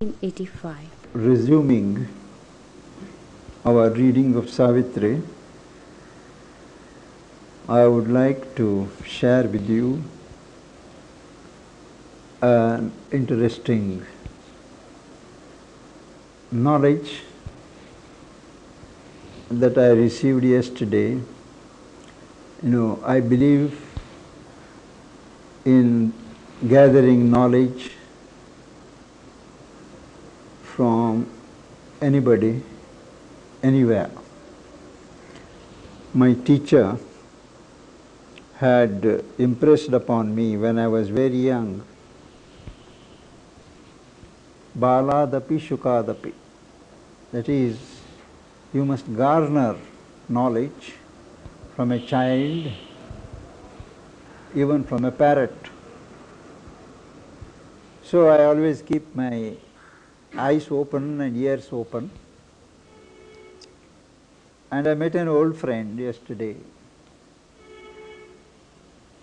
1985. Resuming our reading of Savitri, I would like to share with you an interesting knowledge that I received yesterday. I believe in gathering knowledge from anybody, anywhere. My teacher had impressed upon me when I was very young, baladapi shukadapi. That is, you must garner knowledge from a child, even from a parrot. So I always keep my eyes open and ears open. And I met an old friend yesterday.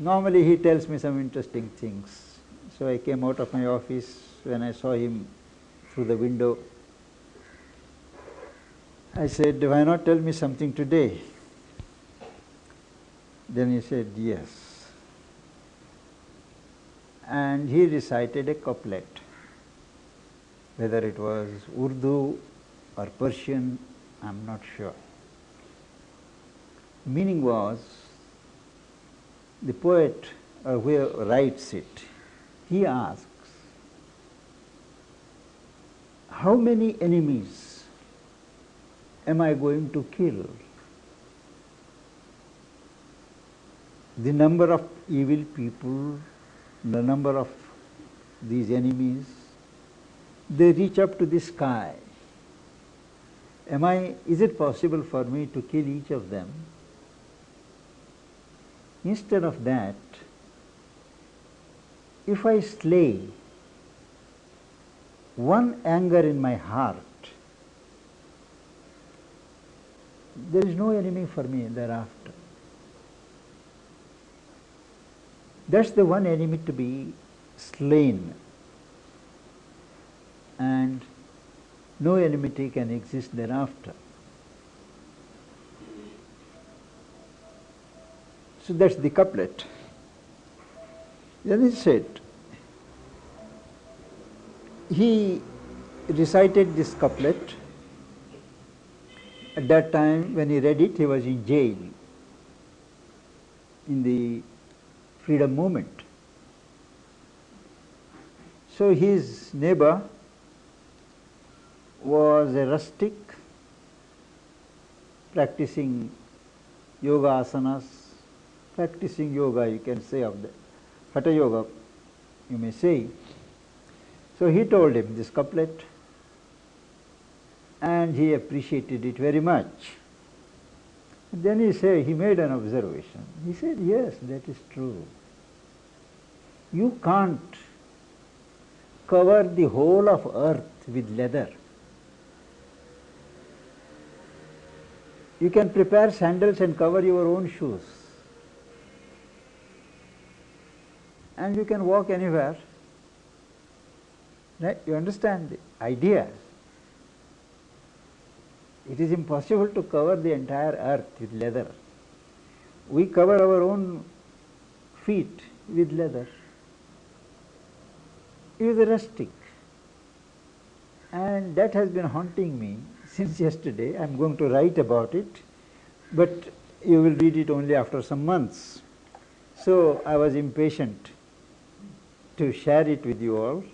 Normally he tells me some interesting things. So I came out of my office when I saw him through the window. I said, "Why not tell me something today?" Then he said, "Yes." And he recited a couplet. Whether it was Urdu or Persian, I'm not sure. Meaning was, the poet who writes it, he asks, how many enemies am I going to kill? The number of evil people, the number of these enemies, they reach up to the sky. Is it possible for me to kill each of them? Instead of that, if I slay one anger in my heart, there is no enemy for me thereafter. That's the one enemy to be slain, and no enmity can exist thereafter. So that's the couplet. Then he said, he recited this couplet. At that time when he read it, he was in jail in the freedom movement. So his neighbor was a rustic practicing yoga asanas, practicing yoga, you can say, of the Hatha Yoga, you may say. So he told him this couplet, and he appreciated it very much. Then he made an observation. He said, yes, that is true. You can't cover the whole of earth with leather. You can prepare sandals and cover your own shoes. And you can walk anywhere. Right? You understand the idea? It is impossible to cover the entire earth with leather. We cover our own feet with leather. He was a rustic. And that has been haunting me since yesterday. I am going to write about it, but you will read it only after some months. So I was impatient to share it with you all,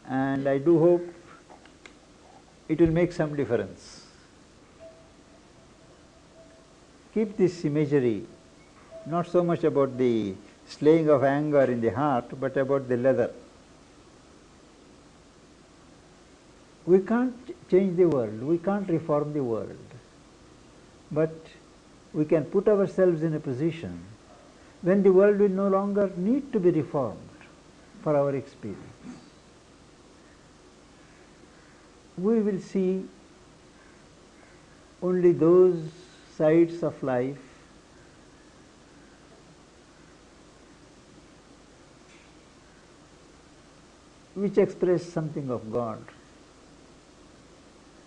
and I do hope it will make some difference. Keep this imagery, not so much about the slaying of anger in the heart, but about the leather. We can't change the world, we can't reform the world, but we can put ourselves in a position when the world will no longer need to be reformed for our experience. We will see only those sides of life which express something of God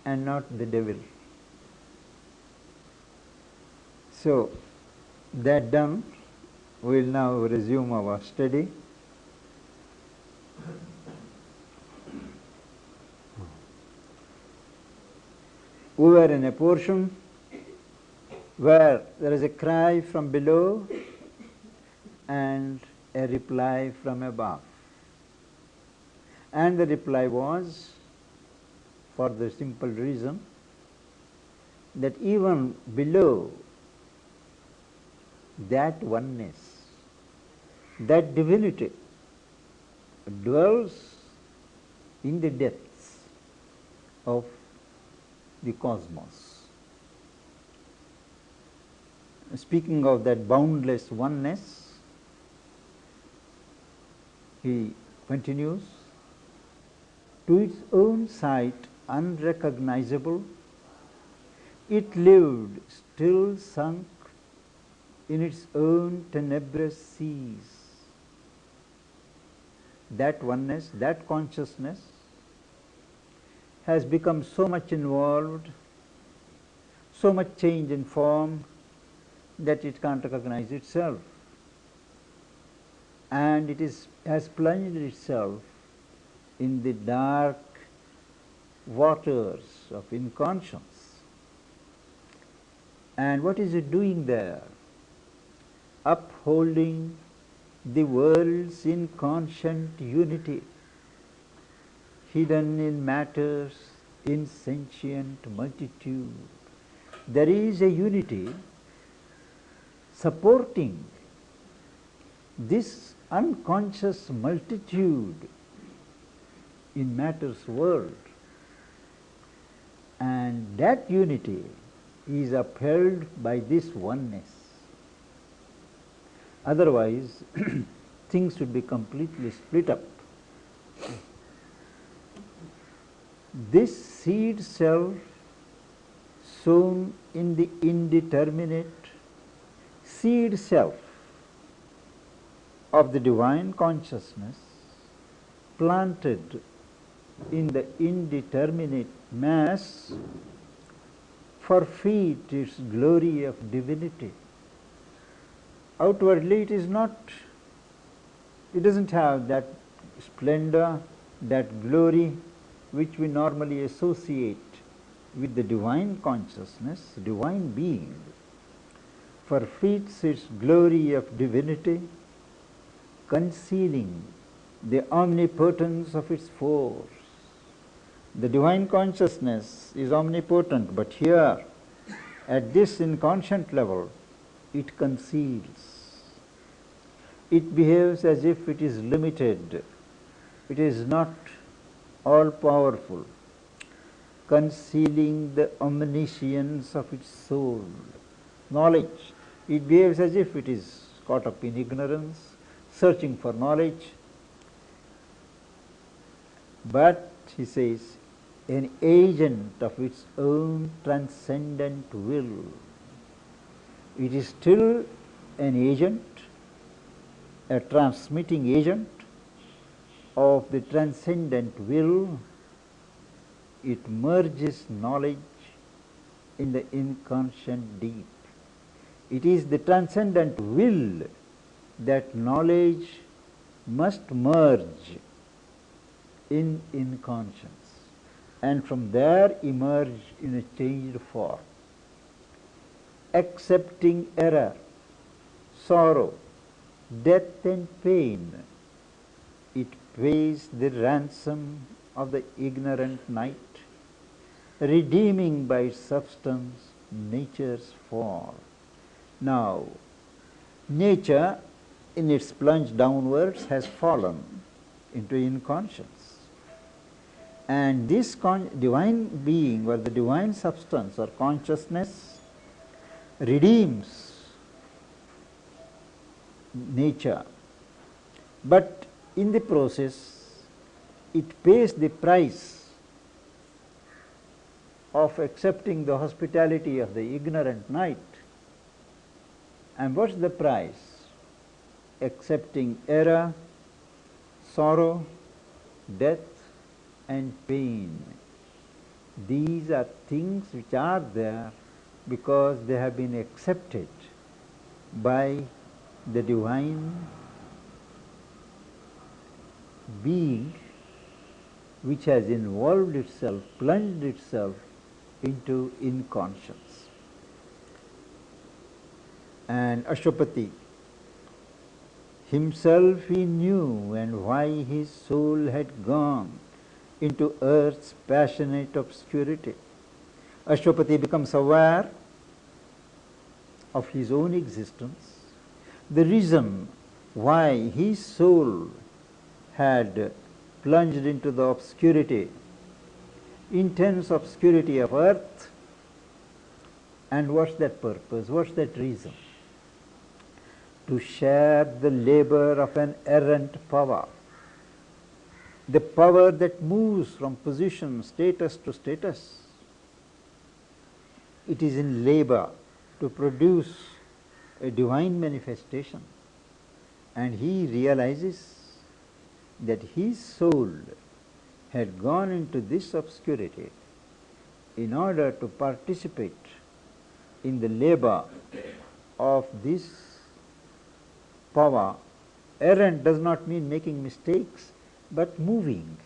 and not the devil. So, that done, we will now resume our study. We were in a portion where there is a cry from below and a reply from above. And the reply was, for the simple reason that even below that oneness, that divinity dwells in the depths of the cosmos. Speaking of that boundless oneness, he continues, to its own sight unrecognizable, it lived still sunk in its own tenebrous seas. That oneness, that consciousness has become so much involved, so much change in form that it can't recognize itself. And it has plunged itself in the dark waters of inconscience. And what is it doing there? Upholding the world's inconscient unity, hidden in matter's insentient multitude. There is a unity supporting this unconscious multitude in matter's world, and that unity is upheld by this oneness. Otherwise, things would be completely split up. This seed self sown in the indeterminate seed self of the divine consciousness, planted in the indeterminate mass, forfeit its glory of divinity. Outwardly it is not, it doesn't have that splendor, that glory which we normally associate with the divine consciousness, divine being, forfeits its glory of divinity, concealing the omnipotence of its force. The divine consciousness is omnipotent, but here, at this inconscient level, it conceals. It behaves as if it is limited. It is not all-powerful, concealing the omniscience of its soul. Knowledge. It behaves as if it is caught up in ignorance, searching for knowledge. But, he says, an agent of its own transcendent will. It is still an agent, a transmitting agent of the transcendent will. It merges knowledge in the inconscient deep. It is the transcendent will that knowledge must merge in inconscience, and from there emerge in a changed form. Accepting error, sorrow, death and pain, it pays the ransom of the ignorant night, redeeming by its substance nature's fall. Now, nature in its plunge downwards has fallen into inconscience. And this divine being, or the divine substance or consciousness, redeems nature. But in the process, it pays the price of accepting the hospitality of the ignorant night. And what's the price? Accepting error, sorrow, death and pain. These are things which are there because they have been accepted by the divine being which has involved itself, plunged itself into inconscience. And Ashwapati himself he knew, and why his soul had gone into earth's passionate obscurity. Ashwapati becomes aware of his own existence, the reason why his soul had plunged into the obscurity, intense obscurity of earth. And what's that purpose? What's that reason? To share the labor of an errant power, the power that moves from position, status to status. It is in labor to produce a divine manifestation, and he realizes that his soul had gone into this obscurity in order to participate in the labor of this power. Errant does not mean making mistakes, but moving,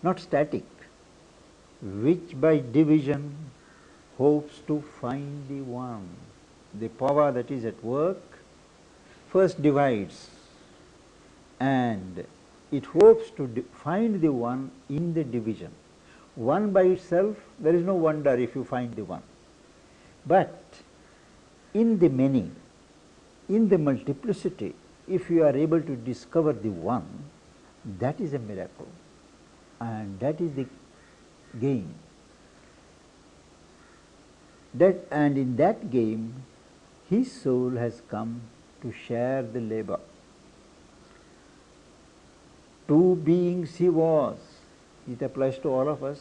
not static, which by division hopes to find the one. The power that is at work first divides, and it hopes to find the one in the division. One by itself, there is no wonder if you find the one. But in the many, in the multiplicity, if you are able to discover the one, that is a miracle, and that is the game. And in that game, his soul has come to share the labor. Two beings he was. It applies to all of us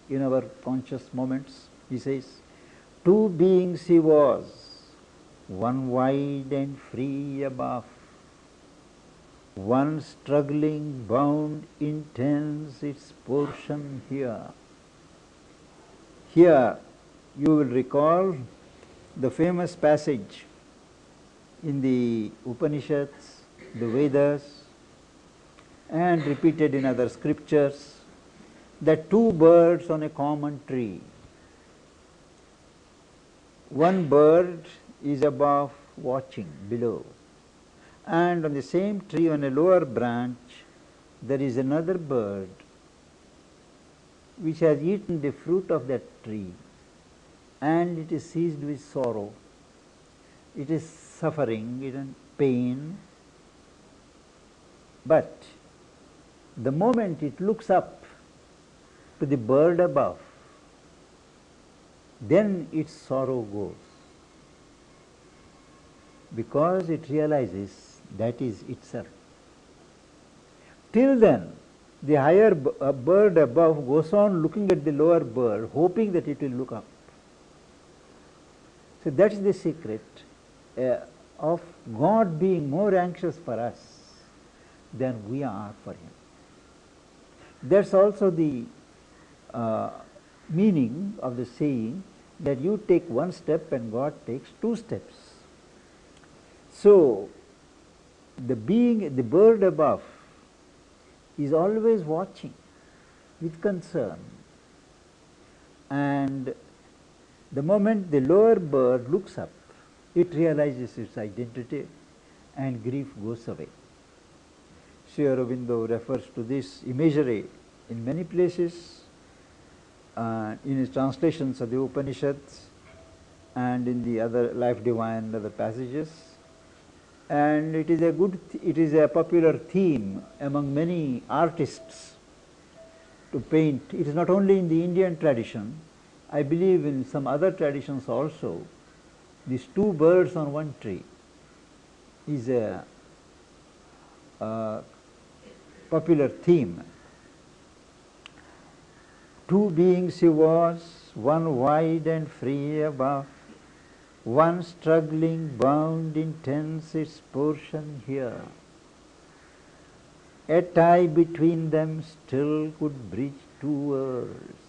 in our conscious moments. He says, two beings he was, one wide and free above, one struggling, bound, intense its portion here. Here you will recall the famous passage in the Upanishads, the Vedas, and repeated in other scriptures, that two birds on a common tree. One bird is above watching below, and on the same tree on a lower branch there is another bird which has eaten the fruit of that tree, and it is seized with sorrow, it is suffering, it is in pain. But the moment it looks up to the bird above, then its sorrow goes, because it realizes that is itself. Till then, the higher bird above goes on looking at the lower bird, hoping that it will look up. So that is the secret of God being more anxious for us than we are for Him. That's also the meaning of the saying that you take one step and God takes two steps. So the bird above is always watching with concern, and the moment the lower bird looks up, it realizes its identity and grief goes away. Sri Aurobindo refers to this imagery in many places, in his translations of the Upanishads and in the other Life Divine and other passages. And it is a popular theme among many artists to paint. It is not only in the Indian tradition, I believe in some other traditions also. These two birds on one tree is a popular theme. Two beings he was, one wide and free above, one struggling, bound, intense its portion here. A tie between them still could bridge two worlds.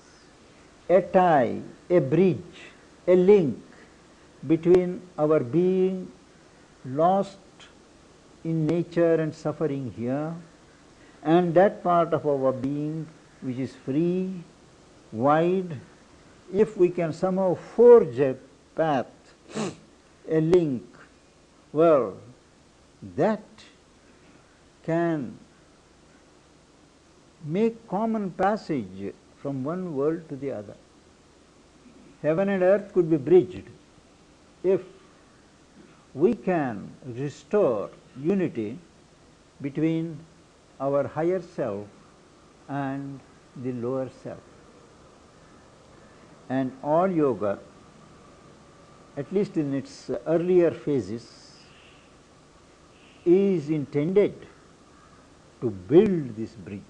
A tie, a bridge, a link between our being lost in nature and suffering here, and that part of our being which is free, wide. If we can somehow forge a path, a link, well, that can make common passage from one world to the other. Heaven and earth could be bridged if we can restore unity between our higher self and the lower self. And all yoga, at least in its earlier phases, is intended to build this bridge.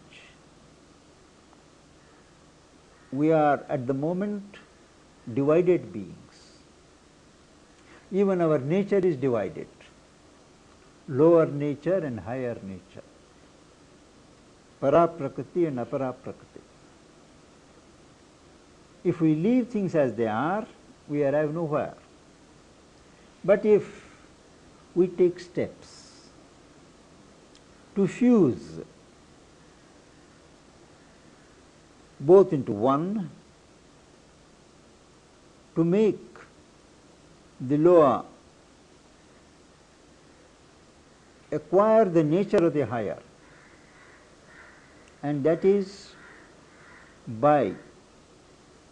We are at the moment divided beings. Even our nature is divided. Lower nature and higher nature. Para-prakriti and apara-prakriti. If we leave things as they are, we arrive nowhere. But if we take steps to fuse both into one, to make the lower acquire the nature of the higher, and that is by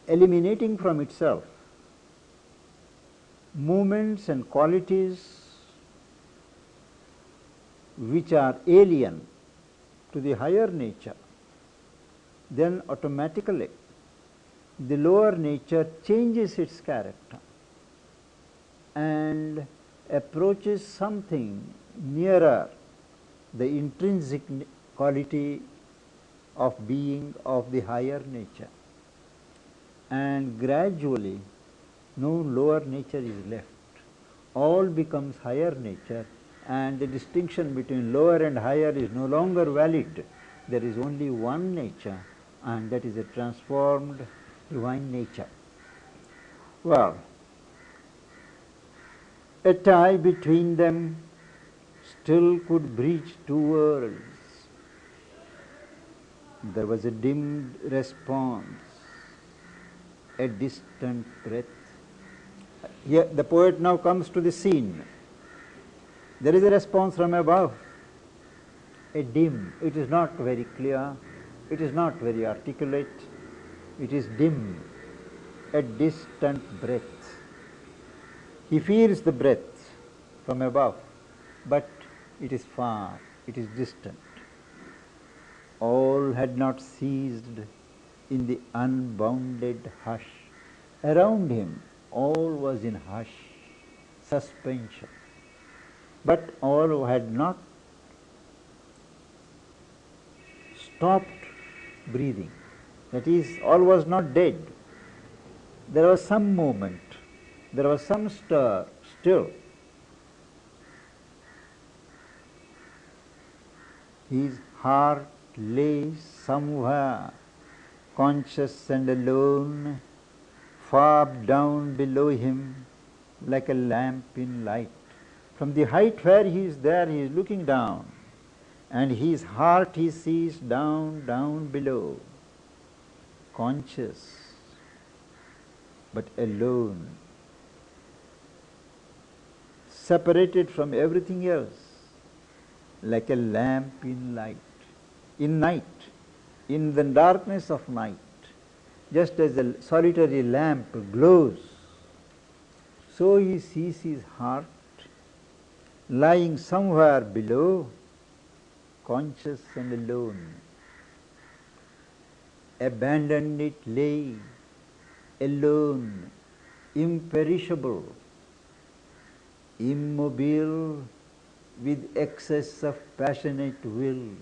eliminating from itself movements and qualities which are alien to the higher nature, then automatically the lower nature changes its character and approaches something nearer the intrinsic quality of being of the higher nature. And gradually no lower nature is left. All becomes higher nature, and the distinction between lower and higher is no longer valid. There is only one nature, and that is a transformed divine nature. Well, a tie between them still could bridge two worlds. There was a dim response, a distant breath. Here the poet now comes to the scene. There is a response from above, a dim. It is not very clear, it is not very articulate, it is dim, a distant breath. He feels the breath from above, but it is far, it is distant. All had not ceased in the unbounded hush. Around him all was in hush, suspension. But all had not stopped breathing. That is, all was not dead. There was some movement, there was some stir still. His heart lay somewhere, conscious and alone, far down below him, like a lamp in light. From the height where he is there, he is looking down, and his heart he sees down, down below, conscious, but alone, separated from everything else, like a lamp in light, in night, in the darkness of night. Just as a solitary lamp glows, so he sees his heart lying somewhere below, conscious and alone. Abandoned it lay, alone, imperishable, immobile, with excess of passionate will.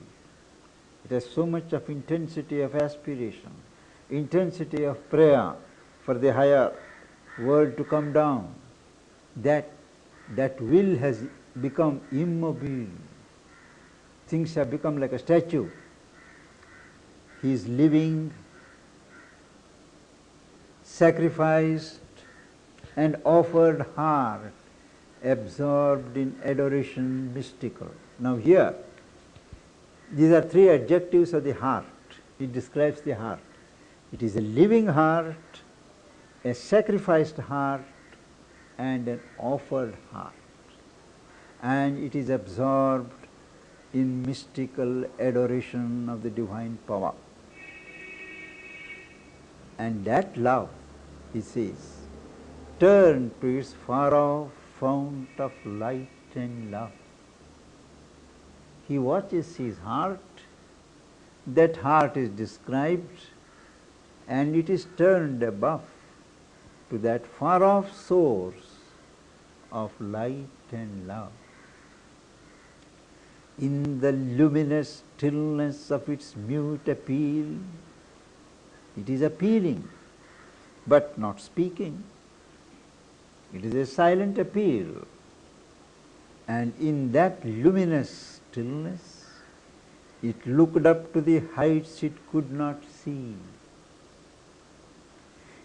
It has so much of intensity of aspiration, intensity of prayer for the higher world to come down, that will has become immobile. things have become like a statue. He is living, sacrificed and offered heart, absorbed in adoration, mystical. Now here, these are three adjectives of the heart. It describes the heart. It is a living heart, a sacrificed heart, and an offered heart. And it is absorbed in mystical adoration of the divine power. And that love, he says, turned to its far-off fount of light and love. He watches his heart, that heart is described, and it is turned above to that far-off source of light and love. In the luminous stillness of its mute appeal, it is appealing, but not speaking. It is a silent appeal. And in that luminous stillness, it looked up to the heights it could not see.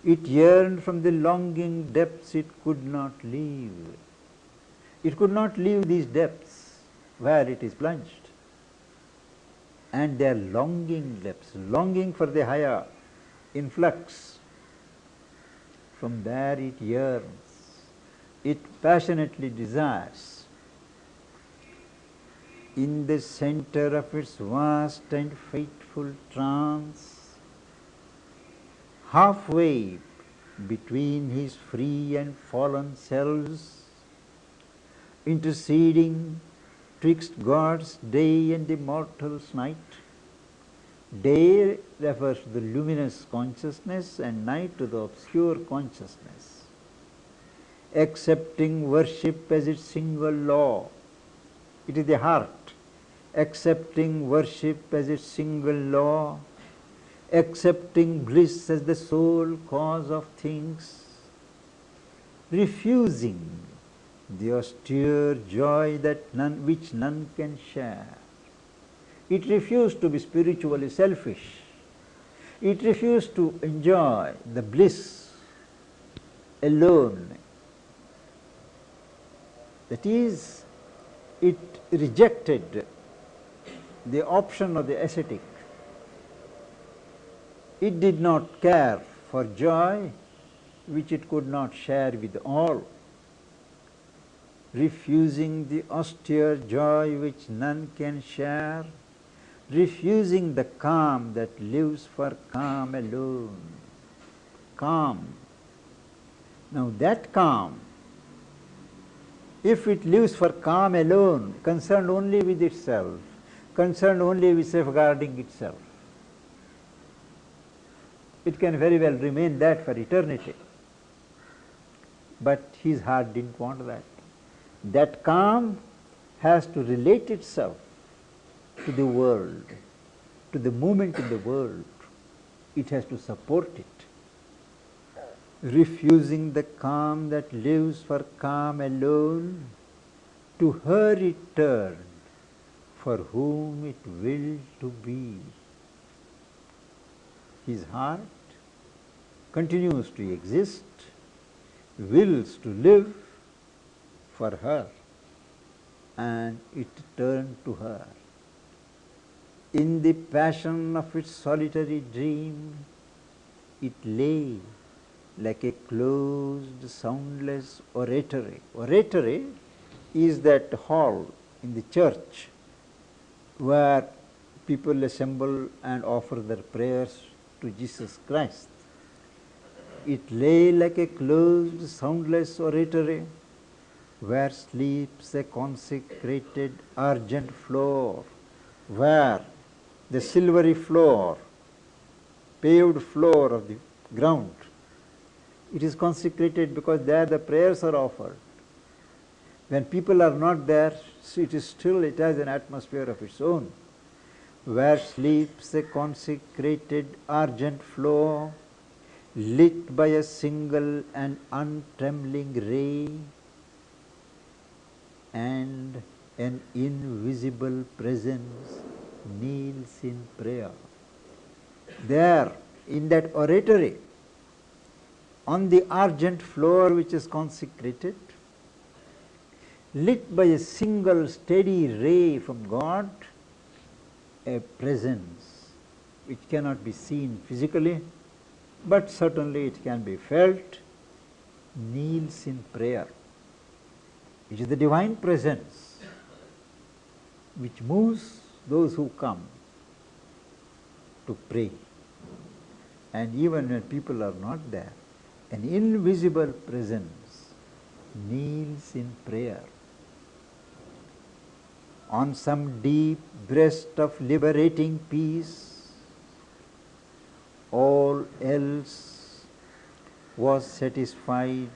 It yearned from the longing depths it could not leave. It could not leave these depths where it is plunged. And they are longing depths, longing for the higher influx. From there it yearns. It passionately desires. In the center of its vast and fateful trance, halfway between his free and fallen selves, interceding twixt God's day and the mortal's night. Day refers to the luminous consciousness and night to the obscure consciousness. Accepting worship as its single law. It is the heart accepting worship as its single law, accepting bliss as the sole cause of things, refusing the austere joy that which none can share. It refused to be spiritually selfish. It refused to enjoy the bliss alone. That is, it rejected the option of the ascetic. It did not care for joy which it could not share with all, refusing the austere joy which none can share, refusing the calm that lives for calm alone. Calm. Now that calm, if it lives for calm alone, concerned only with itself, concerned only with safeguarding itself, it can very well remain that for eternity. But his heart didn't want that. That calm has to relate itself to the world, to the movement in the world. It has to support it. Refusing the calm that lives for calm alone, to her it turned, for whom it willed to be. His heart continues to exist, wills to live for her, and it turned to her. In the passion of its solitary dream, it lay like a closed, soundless oratory. Oratory is that hall in the church where people assemble and offer their prayers to Jesus Christ. It lay like a closed, soundless oratory where sleeps a consecrated argent floor, where the silvery floor, paved floor of the ground, it is consecrated because there the prayers are offered. When people are not there, it has an atmosphere of its own, where sleeps a consecrated argent floor, lit by a single and untrembling ray, and an invisible presence kneels in prayer. There, in that oratory, on the argent floor which is consecrated, lit by a single steady ray from God, a presence which cannot be seen physically, but certainly it can be felt, kneels in prayer. It is the divine presence which moves those who come to pray. And even when people are not there, an invisible presence kneels in prayer. On some deep breast of liberating peace, all else was satisfied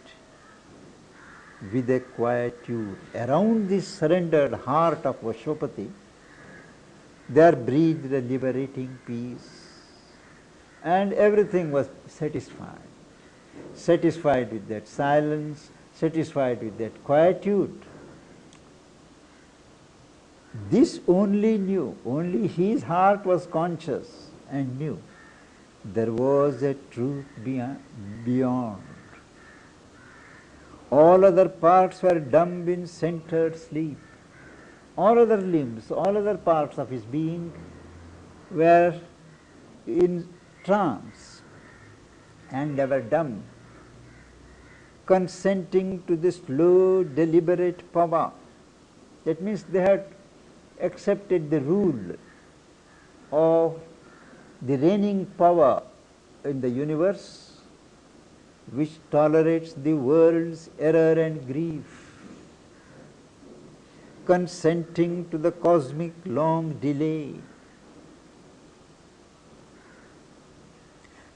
with a quietude. Around this surrendered heart of Vashopati, there breathed a liberating peace, and everything was satisfied. Satisfied with that silence, satisfied with that quietude. This only knew, only his heart was conscious and knew there was a truth beyond. All other parts were dumb in centered sleep. All other limbs, all other parts of his being were in trance, and they were dumb, consenting to the slow, deliberate power. That means they had accepted the rule of the reigning power in the universe, which tolerates the world's error and grief, consenting to the cosmic long delay,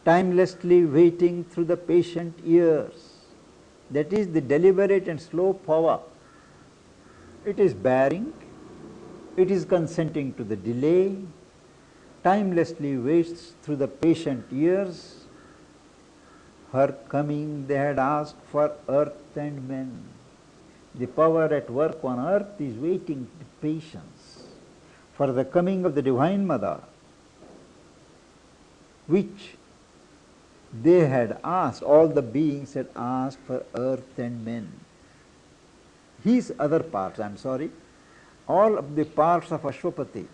timelessly waiting through the patient years. That is the deliberate and slow power. It is bearing, it is consenting to the delay, timelessly waits through the patient years. Her coming they had asked for earth and men. The power at work on earth is waiting with patience for the coming of the Divine Mother, which they had asked, all the beings had asked for earth and men. His other parts, all of the parts of Ashwapati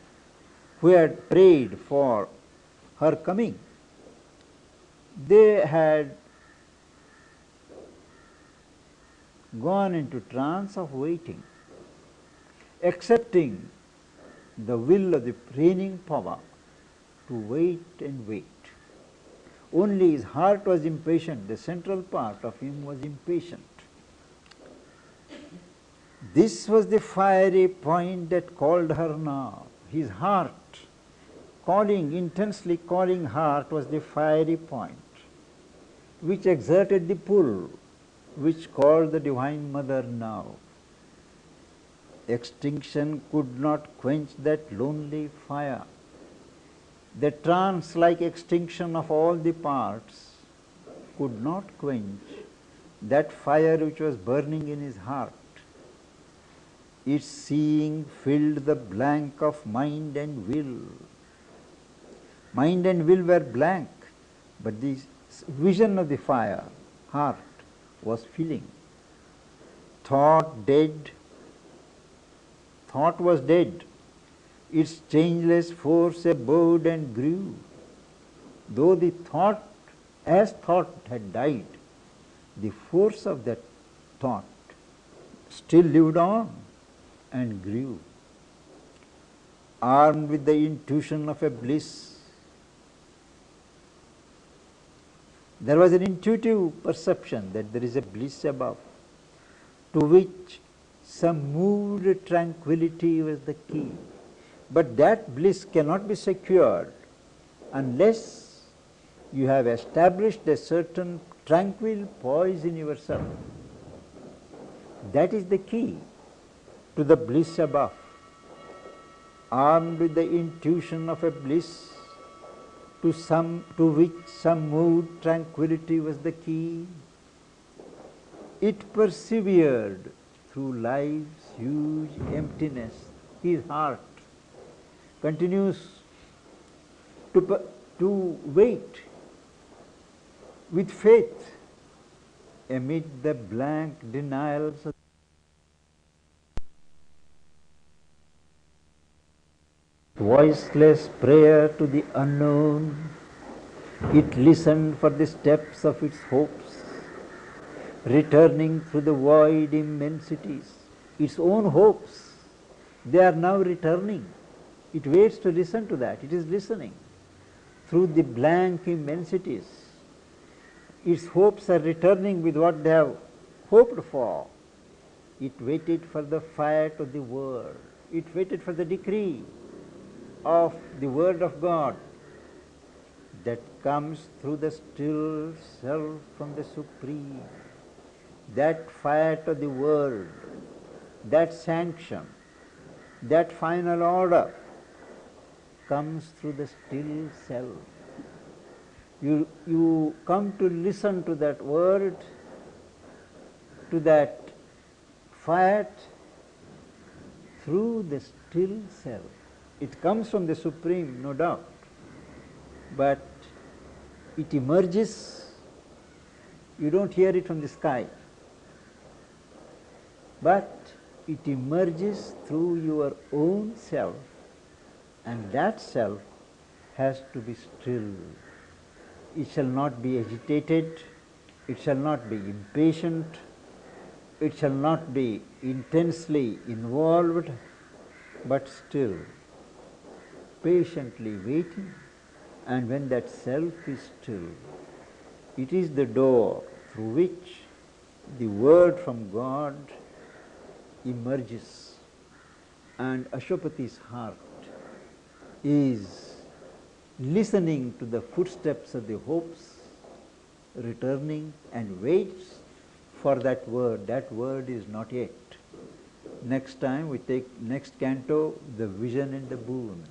who had prayed for her coming, they had gone into trance of waiting, accepting the will of the reigning power to wait and wait. Only his heart was impatient, the central part of him was impatient. This was the fiery point that called her now. His heart, intensely calling heart, was the fiery point which exerted the pull, which called the Divine Mother now. Extinction could not quench that lonely fire. The trance-like extinction of all the parts could not quench that fire which was burning in his heart. Its seeing filled the blank of mind and will. Mind and will were blank, but the vision of the fire, heart, was filling. Thought dead. Thought was dead. Its changeless force abode and grew. Though the thought, as thought had died, the force of that thought still lived on and grew. Armed with the intuition of a bliss, there was an intuitive perception that there is a bliss above, to which some moved tranquility was the key. But that bliss cannot be secured unless you have established a certain tranquil poise in yourself. That is the key to the bliss above. Armed with the intuition of a bliss, to which some moved tranquility was the key, it persevered through life's huge emptiness. His heart continues to wait with faith amid the blank denials of voiceless prayer to the unknown. It listened for the steps of its hopes, returning through the void immensities. Its own hopes, they are now returning. It waits to listen to that. It is listening through the blank immensities. Its hopes are returning with what they have hoped for. It waited for the fiat of the word. It waited for the decree of the word of God that comes through the still self from the supreme. That fiat of the word, that sanction, that final order comes through the still self. You come to listen to that word, to that fiat through the still self. It comes from the Supreme, no doubt, but it emerges. You don't hear it from the sky, but it emerges through your own self, and that self has to be still. It shall not be agitated, it shall not be impatient, it shall not be intensely involved, but still, patiently waiting. And when that self is still, it is the door through which the word from God emerges, and Ashwapati's heart is listening to the footsteps of the hopes, returning, and waits for that word. That word is not yet. Next time we take next canto, the vision and the boon.